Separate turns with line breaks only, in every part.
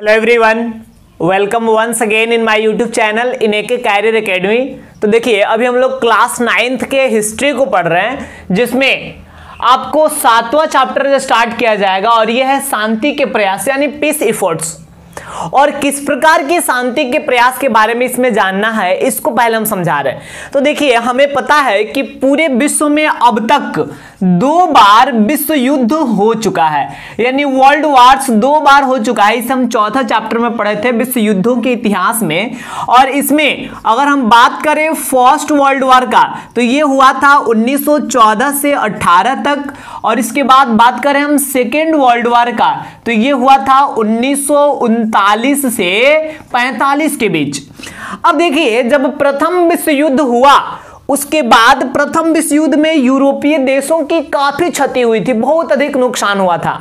Hello everyone, welcome once again in my YouTube channel in AK career academy. तो देखिए, अभी हम लोग क्लास 9th के हिस्ट्री को पढ़ रहे हैं, जिसमें आपको 7वां चैप्टर स्टार्ट किया जाएगा और यह है शांति के प्रयास यानी पीस एफर्ट्स। और किस प्रकार की शांति के प्रयास के बारे में इसमें जानना है, इसको पहले हम समझा रहे हैं। तो देखिए, हमें पता है कि पूरे विश्व में अब तक 2 बार विश्व युद्ध हो चुका है, यानी वर्ल्ड वार्स 2 बार हो चुका है। इसे हम चौथा चैप्टर में पढ़े थे विश्व युद्धों के इतिहास में। और इसमें अगर हम बात करें फर्स्ट वर्ल्ड वार का, तो ये हुआ था 1914 से 18 तक। और इसके बाद बात करें हम सेकेंड वर्ल्ड वार का, तो ये हुआ था 1939 से 45 के बीच। अब देखिए, जब प्रथम विश्व युद्ध हुआ, उसके बाद प्रथम विश्व युद्ध में यूरोपीय देशों की काफी क्षति हुई थी, बहुत अधिक नुकसान हुआ था।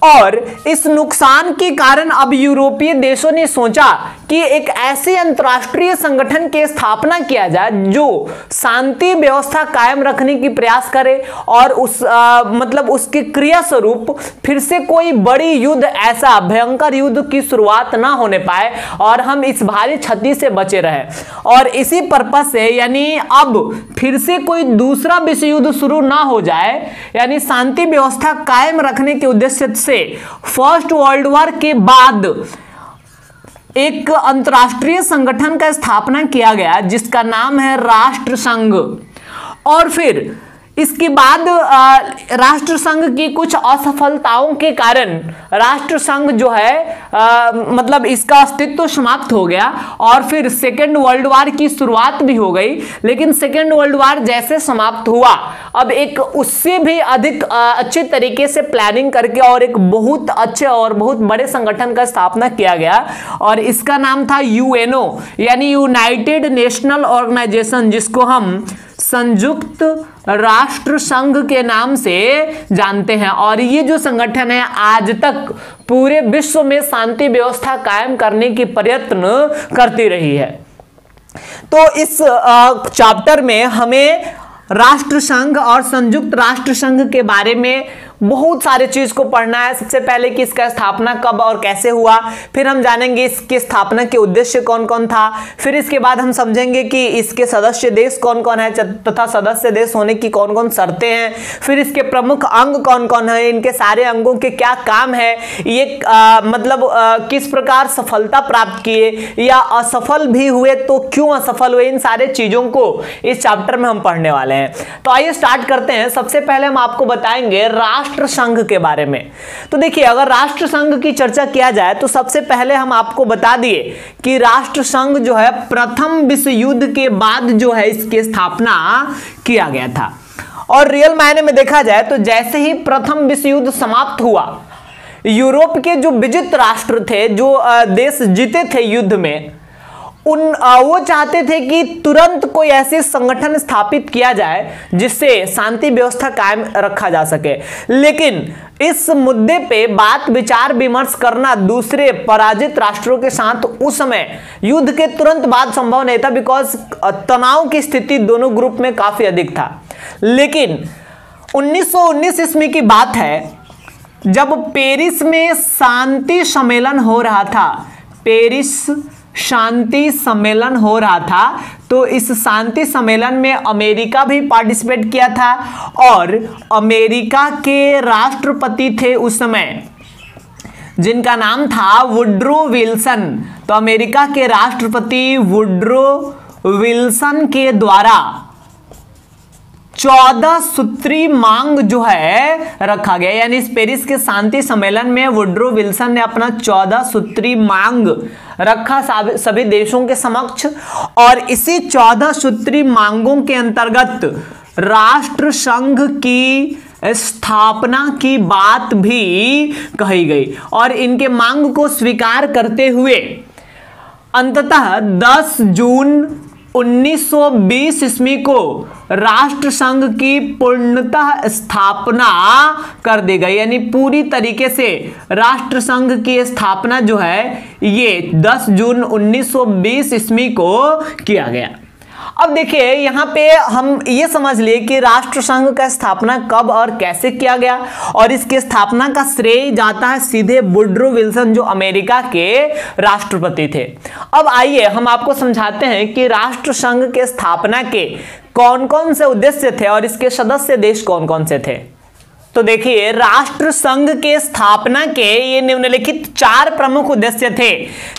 और इस नुकसान के कारण अब यूरोपीय देशों ने सोचा कि एक ऐसे अंतरराष्ट्रीय संगठन की स्थापना किया जाए जो शांति व्यवस्था कायम रखने की प्रयास करे और उसके क्रिया स्वरूप फिर से कोई बड़ी युद्ध, ऐसा भयंकर युद्ध की शुरुआत ना होने पाए और हम इस भारी क्षति से बचे रहे। और इसी पर्पस से, यानी अब फिर से कोई दूसरा विश्व युद्ध शुरू ना हो जाए, यानी शांति व्यवस्था कायम रखने के उद्देश्य से फर्स्ट वर्ल्ड वॉर के बाद एक अंतरराष्ट्रीय संगठन का स्थापना किया गया, जिसका नाम है राष्ट्र संघ। और फिर इसके बाद राष्ट्र संघ की कुछ असफलताओं के कारण राष्ट्र संघ जो है इसका अस्तित्व समाप्त हो गया। और फिर सेकेंड वर्ल्ड वार की शुरुआत भी हो गई। लेकिन सेकेंड वर्ल्ड वार जैसे समाप्त हुआ, अब एक उससे भी अधिक अच्छे तरीके से प्लानिंग करके और एक बहुत अच्छे और बहुत बड़े संगठन का स्थापना किया गया। और इसका नाम था यूएनओ, यानी यूनाइटेड नेशनल ऑर्गेनाइजेशन, जिसको हम संयुक्त राष्ट्र संघ के नाम से जानते हैं। और ये जो संगठन है, आज तक पूरे विश्व में शांति व्यवस्था कायम करने की प्रयत्न करती रही है। तो इस चैप्टर में हमें राष्ट्र संघ और संयुक्त राष्ट्र संघ के बारे में बहुत सारे चीज को पढ़ना है। सबसे पहले कि इसका स्थापना कब और कैसे हुआ, फिर हम जानेंगे इसके स्थापना के उद्देश्य कौन कौन था, फिर इसके बाद हम समझेंगे कि इसके सदस्य देश कौन कौन है तथा सदस्य देश होने की कौन कौन शर्तें हैं, फिर इसके प्रमुख अंग कौन कौन है, इनके सारे अंगों के क्या काम है, ये किस प्रकार सफलता प्राप्त किए या असफल भी हुए तो क्यों असफल हुए, इन सारे चीजों को इस चैप्टर में हम पढ़ने वाले हैं। तो आइए स्टार्ट करते हैं। सबसे पहले हम आपको बताएंगे राष्ट्र संघ के बारे में। तो देखिए, अगर राष्ट्र संघ की चर्चा किया जाए तो सबसे पहले हम आपको बता दिए कि राष्ट्र संघ जो है प्रथम विश्व युद्ध के बाद जो है इसकी स्थापना किया गया था। और रियल मायने में देखा जाए तो जैसे ही प्रथम विश्व युद्ध समाप्त हुआ, यूरोप के जो विजित राष्ट्र थे, जो देश जीते थे युद्ध में, वो चाहते थे कि तुरंत कोई ऐसे संगठन स्थापित किया जाए जिससे शांति व्यवस्था कायम रखा जा सके। लेकिन इस मुद्दे पे बात विचार विमर्श करना दूसरे पराजित राष्ट्रों के साथ उस समय युद्ध के तुरंत बाद संभव नहीं था, बिकॉज तनाव की स्थिति दोनों ग्रुप में काफी अधिक था। लेकिन 1919 ईस्वी की बात है, जब पेरिस में शांति सम्मेलन हो रहा था, पेरिस शांति सम्मेलन हो रहा था, तो इस शांति सम्मेलन में अमेरिका भी पार्टिसिपेट किया था। और अमेरिका के राष्ट्रपति थे उस समय, जिनका नाम था वुड्रो विल्सन। तो अमेरिका के राष्ट्रपति वुड्रो विल्सन के द्वारा 14 सूत्री मांग जो है रखा गया, यानी इस पेरिस के शांति सम्मेलन में वुड्रो विल्सन ने अपना 14 सूत्री मांग रखा सभी देशों के समक्ष। और इसी 14 सूत्री मांगों के अंतर्गत राष्ट्र संघ की स्थापना की बात भी कही गई। और इनके मांग को स्वीकार करते हुए अंततः 10 जून 1920 ईस्वी को राष्ट्र संघ की पूर्णतः स्थापना कर दी गई, यानी पूरी तरीके से राष्ट्र संघ की स्थापना जो है ये 10 जून 1920 ईस्वी को किया गया। अब देखिए यहाँ पे हम ये समझ लिए कि राष्ट्रसंघ का स्थापना कब और कैसे किया गया, और इसके स्थापना का श्रेय जाता है सीधे वुडरो विल्सन जो अमेरिका के राष्ट्रपति थे। अब आइए हम आपको समझाते हैं कि राष्ट्रसंघ के स्थापना के कौन कौन से उद्देश्य थे और इसके सदस्य देश कौन कौन से थे। तो देखिए राष्ट्रसंघ के स्थापना के ये निम्नलिखित 4 प्रमुख उद्देश्य थे,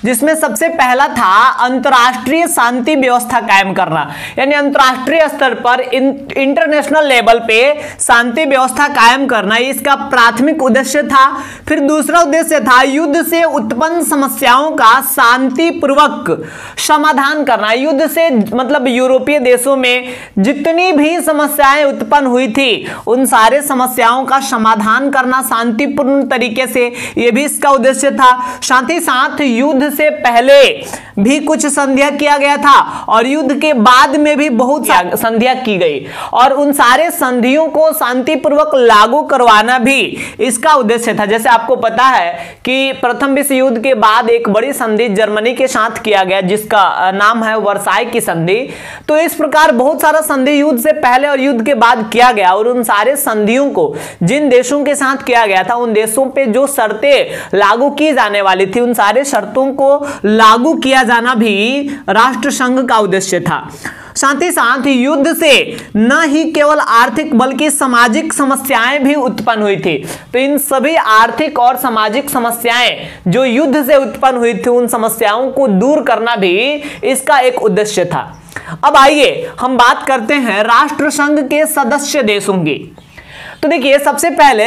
जिसमें सबसे पहला था अंतर्राष्ट्रीय शांति व्यवस्था कायम करना, यानी अंतर्राष्ट्रीय स्तर पर इंटरनेशनल लेवल पे शांति व्यवस्था कायम करना, इसका प्राथमिक उद्देश्य था। फिर दूसरा उद्देश्य था युद्ध से उत्पन्न समस्याओं का शांतिपूर्वक समाधान करना। युद्ध से मतलब यूरोपीय देशों में जितनी भी समस्याएं उत्पन्न हुई थी उन सारे समस्याओं का समाधान करना शांतिपूर्ण तरीके से, यह भी इसका उद्देश्य था। साथ ही साथ युद्ध से पहले भी कुछ संधियां किया गया था और युद्ध के बाद में भी बहुत संधियां की गई, और उन सारे संधियों को शांतिपूर्वक लागू करवाना भी इसका उद्देश्य था। जैसे आपको पता है कि प्रथम विश्व युद्ध के बाद एक बड़ी संधि जर्मनी के साथ किया गया जिसका नाम है वर्साई की संधि। तो इस प्रकार बहुत सारा संधि युद्ध से पहले और युद्ध के बाद किया गया, और उन सारे संधियों को जिन देशों के साथ किया गया था उन देशों पे जो शर्तें लागू की जाने वाली थी उन सारे शर्तों को लागू किया जाना भी राष्ट्रसंघ का उद्देश्य था। साथ ही साथ युद्ध से न ही केवल आर्थिक बल्कि सामाजिक समस्याएं भी उत्पन्न हुई थी। तो इन सभी आर्थिक और सामाजिक समस्याएं जो युद्ध से उत्पन्न हुई थी उन समस्याओं को दूर करना भी इसका एक उद्देश्य था। अब आइए हम बात करते हैं राष्ट्रसंघ के सदस्य देशों की। तो देखिए सबसे पहले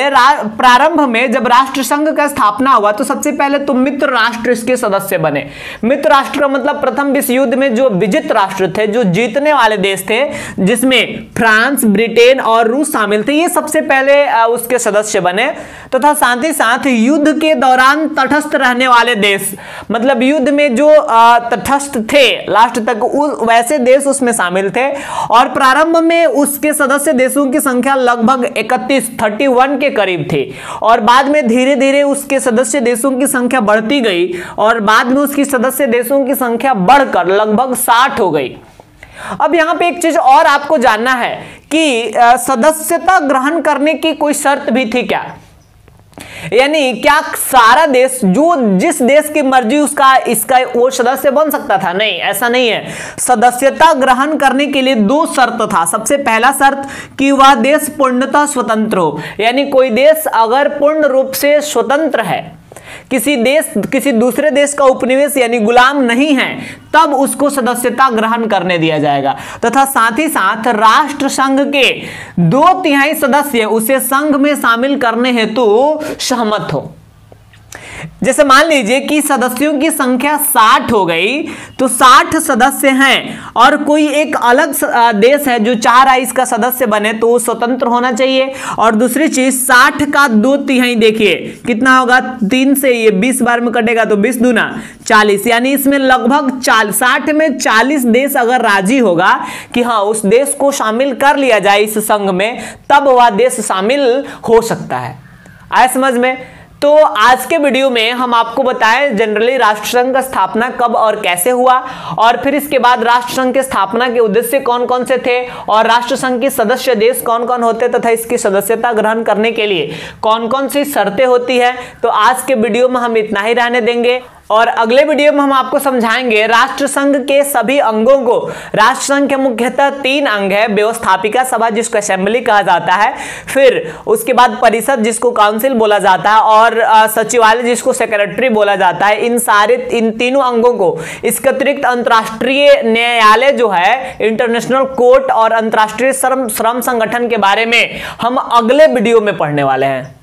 प्रारंभ में जब राष्ट्रसंघ का स्थापना हुआ तो सबसे पहले तो मित्र राष्ट्र इसके सदस्य बने। मित्र राष्ट्र का मतलब प्रथम विश्व युद्ध में जो विजित राष्ट्र थे, जो जीतने वाले देश थे, जिसमें फ्रांस, ब्रिटेन और रूस शामिल थे, ये सबसे पहले उसके सदस्य बने। तथा साथ ही साथ युद्ध के दौरान तटस्थ रहने वाले देश, मतलब युद्ध में जो तटस्थ थे लास्ट तक, वैसे देश उसमें शामिल थे। और प्रारंभ में उसके सदस्य देशों की संख्या लगभग 31 के करीब थी, और बाद में धीरे धीरे उसके सदस्य देशों की संख्या बढ़ती गई, और बाद में उसकी सदस्य देशों की संख्या बढ़कर लगभग 60 हो गई। अब यहां पे एक चीज और आपको जानना है कि सदस्यता ग्रहण करने की कोई शर्त भी थी क्या, यानी क्या सारा देश जो जिस देश की मर्जी उसका इसका वो सदस्य बन सकता था? नहीं, ऐसा नहीं है। सदस्यता ग्रहण करने के लिए 2 शर्त था। सबसे पहला शर्त कि वह देश पूर्णतः स्वतंत्र हो, यानी कोई देश अगर पूर्ण रूप से स्वतंत्र है, किसी दूसरे देश का उपनिवेश यानी गुलाम नहीं है, तब उसको सदस्यता ग्रहण करने दिया जाएगा। तथा साथ ही साथ राष्ट्रसंघ के 2/3 सदस्य उसे संघ में शामिल करने हेतु सहमत हो। जैसे मान लीजिए कि सदस्यों की संख्या 60 हो गई, तो 60 सदस्य हैं और कोई एक अलग देश है जो चाह रहा है इसका सदस्य बने, तो वो स्वतंत्र होना चाहिए। और दूसरी चीज 60 का 2/3 देखिए कितना होगा, 3 से ये 20 बार में कटेगा तो 20 दूना 40, यानी इसमें लगभग 60 में 40 देश अगर राजी होगा कि हाँ उस देश को शामिल कर लिया जाए इस संघ में, तब वह देश शामिल हो सकता है। आए समझ में? तो आज के वीडियो में हम आपको बताएं जनरली राष्ट्रसंघ का स्थापना कब और कैसे हुआ, और फिर इसके बाद राष्ट्रसंघ के स्थापना के उद्देश्य कौन कौन से थे, और राष्ट्रसंघ के सदस्य देश कौन कौन होते, तथा इसकी सदस्यता ग्रहण करने के लिए कौन कौन सी शर्तें होती है। तो आज के वीडियो में हम इतना ही रहने देंगे, और अगले वीडियो में हम आपको समझाएंगे राष्ट्रसंघ के सभी अंगों को। राष्ट्रसंघ के मुख्यतः 3 अंग है, व्यवस्थापिका सभा जिसको असेंबली कहा जाता है, फिर उसके बाद परिषद जिसको काउंसिल बोला जाता है, और सचिवालय जिसको सेक्रेटरी बोला जाता है। इन तीनों अंगों को इसके अतिरिक्त अंतर्राष्ट्रीय न्यायालय जो है, इंटरनेशनल कोर्ट और अंतर्राष्ट्रीय श्रम संगठन के बारे में हम अगले वीडियो में पढ़ने वाले हैं।